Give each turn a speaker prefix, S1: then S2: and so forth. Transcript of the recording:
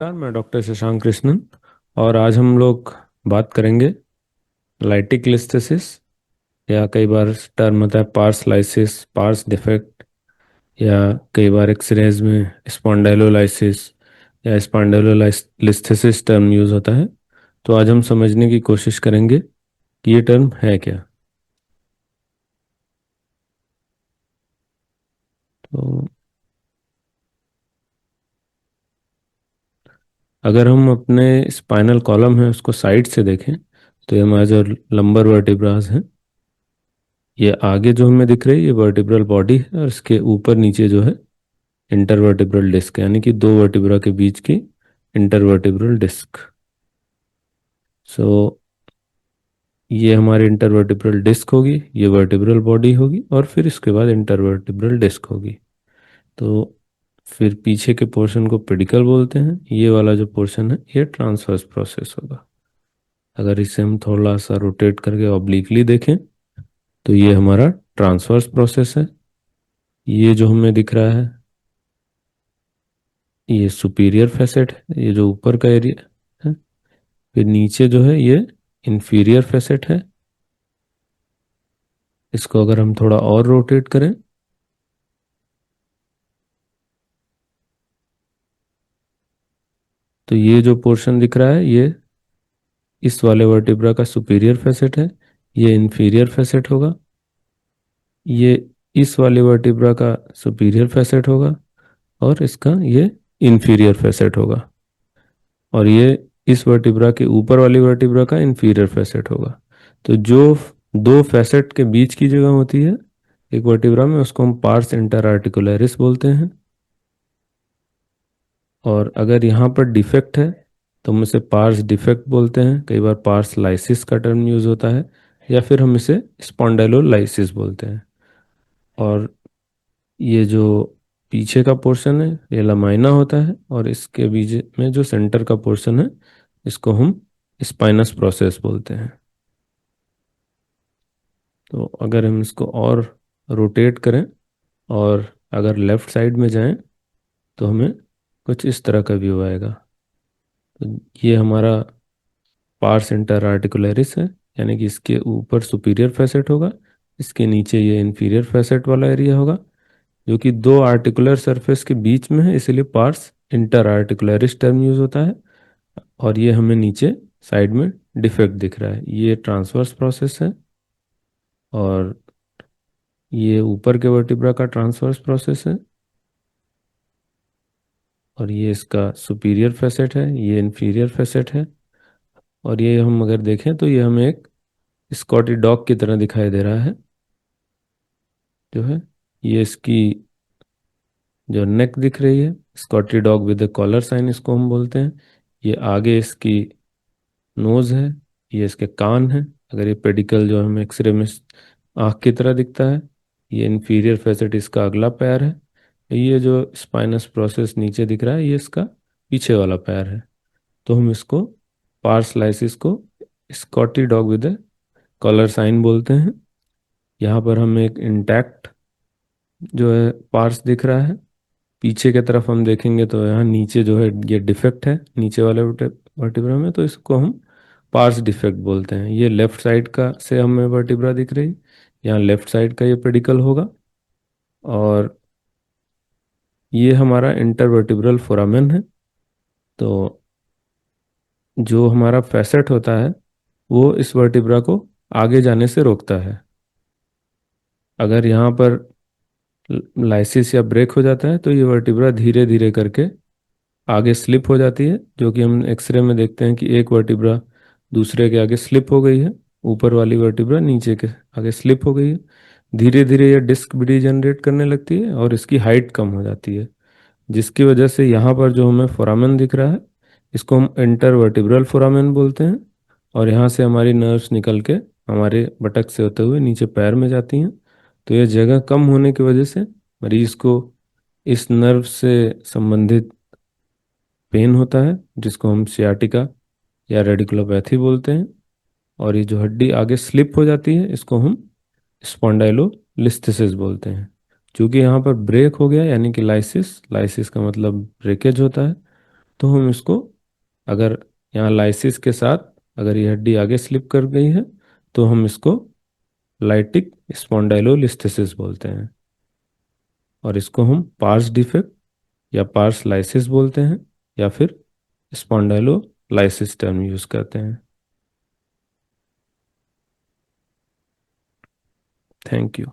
S1: नमस्कार, मैं डॉक्टर शशांक कृष्णन। और आज हम लोग बात करेंगे लाइटिक लिस्थेसिस, या कई बार टर्म होता है पार्स लाइसिस, पार्स डिफेक्ट, या कई बार एक्सरेज में स्पॉन्डाइलोलाइसिस या स्पॉन्डाइलोलिस्थेसिस टर्म यूज़ होता है। तो आज हम समझने की कोशिश करेंगे कि ये टर्म है क्या। तो अगर हम अपने स्पाइनल कॉलम है उसको साइड से देखें, तो ये हमारे जो लंबर वर्टिब्रास हैं, ये आगे जो हमें दिख रही है ये वर्टिब्रल बॉडी है, और इसके ऊपर नीचे जो है इंटरवर्टिब्रल डिस्क, यानी कि दो वर्टिब्रा के बीच की इंटरवर्टिब्रल डिस्क। सो ये हमारी इंटरवर्टिब्रल डिस्क होगी, ये वर्टिब्रल बॉडी होगी, और फिर इसके बाद इंटरवर्टिब्रल डिस्क होगी। तो फिर पीछे के पोर्शन को पेडिकल बोलते हैं। ये वाला जो पोर्शन है ये ट्रांसवर्स प्रोसेस होगा। अगर इसे हम थोड़ा सा रोटेट करके ऑब्लिकली देखें, तो ये हमारा ट्रांसवर्स प्रोसेस है। ये जो हमें दिख रहा है ये सुपीरियर फैसेट है, ये जो ऊपर का एरिया है। फिर नीचे जो है ये इंफीरियर फैसेट है। इसको अगर हम थोड़ा और रोटेट करें, तो ये जो पोर्शन दिख रहा है ये इस वाले वर्टिब्रा का सुपीरियर फैसेट है। ये इंफीरियर फैसेट होगा। ये इस वाले वर्टिब्रा का सुपीरियर फैसेट होगा, और इसका ये इंफीरियर फैसेट होगा। और ये इस वर्टिब्रा के ऊपर वाली वर्टिब्रा का इंफीरियर फैसेट होगा। तो जो दो फैसेट के बीच की जगह होती है एक वर्टिब्रा में, उसको हम पार्स इंटर आर्टिकुलरिस बोलते हैं। और अगर यहाँ पर डिफेक्ट है तो हम इसे पार्स डिफेक्ट बोलते हैं। कई बार पार्स लाइसिस का टर्म यूज होता है, या फिर हम इसे स्पॉन्डाइलोलाइसिस बोलते हैं। और ये जो पीछे का पोर्शन है ये लमाइना होता है, और इसके बीच में जो सेंटर का पोर्शन है इसको हम स्पाइनस प्रोसेस बोलते हैं। तो अगर हम इसको और रोटेट करें और अगर लेफ्ट साइड में जाएं, तो हमें कुछ इस तरह का व्यू आएगा। तो ये हमारा पार्स इंटर आर्टिकुलरिस है, यानी कि इसके ऊपर सुपीरियर फैसेट होगा, इसके नीचे ये इंफीरियर फैसेट वाला एरिया होगा, जो कि दो आर्टिकुलर सरफेस के बीच में है, इसीलिए पार्स इंटर आर्टिकुलरिस टर्म यूज होता है। और ये हमें नीचे साइड में डिफेक्ट दिख रहा है, ये ट्रांसवर्स प्रोसेस है। और ये ऊपर के वर्टिब्रा का ट्रांसवर्स प्रोसेस है। और ये इसका सुपीरियर फैसेट है, ये इंफीरियर फैसेट है। और ये हम अगर देखें तो ये हमें एक स्कॉटी डॉग की तरह दिखाई दे रहा है, जो है ये इसकी जो नेक दिख रही है, Scottie dog with collar sign इसको हम बोलते हैं। ये आगे इसकी नोज है, ये इसके कान है। अगर ये पेडिकल जो हमें एक्सरे में आँख की तरह दिखता है, ये इंफीरियर फैसेट इसका अगला पैर है। ये जो स्पाइनस प्रोसेस नीचे दिख रहा है ये इसका पीछे वाला पैर है। तो हम इसको पार्स लाइसिस को Scottie dog with collar sign बोलते हैं। यहाँ पर हमें एक इंटैक्ट जो है पार्स दिख रहा है। पीछे की तरफ हम देखेंगे तो यहाँ नीचे जो है ये डिफेक्ट है नीचे वाले वर्टिब्रा में, तो इसको हम पार्स डिफेक्ट बोलते हैं। ये लेफ्ट साइड का से हमें वर्टिब्रा दिख रही, यहाँ लेफ्ट साइड का ये पेडिकल होगा। और ये हमारा इंटरवर्टिब्रल फोरामेन है। तो जो हमारा फैसेट होता है वो इस वर्टिब्रा को आगे जाने से रोकता है। अगर यहाँ पर लाइसिस या ब्रेक हो जाता है तो ये वर्टिब्रा धीरे धीरे करके आगे स्लिप हो जाती है, जो कि हम एक्सरे में देखते हैं कि एक वर्टिब्रा दूसरे के आगे स्लिप हो गई है, ऊपर वाली वर्टिब्रा नीचे के आगे स्लिप हो गई है। धीरे धीरे ये डिस्क भी डिजनरेट करने लगती है और इसकी हाइट कम हो जाती है, जिसकी वजह से यहाँ पर जो हमें फोरामेन दिख रहा है इसको हम इंटरवर्टिब्रल फोरामेन बोलते हैं। और यहाँ से हमारी नर्व्स निकल के हमारे बटक से होते हुए नीचे पैर में जाती हैं। तो ये जगह कम होने की वजह से मरीज को इस नर्व से संबंधित पेन होता है, जिसको हम सियाटिका या रेडिकुलोपैथी बोलते हैं। और ये जो हड्डी आगे स्लिप हो जाती है इसको हम स्पॉन्डाइलोलिस्थेसिस बोलते हैं। क्योंकि यहाँ पर ब्रेक हो गया, यानी कि लाइसिस, लाइसिस का मतलब ब्रेकेज होता है, तो हम इसको, अगर यहाँ लाइसिस के साथ अगर ये हड्डी आगे स्लिप कर गई है तो हम इसको लाइटिक स्पॉन्डाइलोलिस्थेसिस बोलते हैं, और इसको हम पार्स डिफेक्ट या पार्स लाइसिस बोलते हैं, या फिर स्पॉन्डाइलोलाइसिस टर्म यूज करते हैं। Thank you.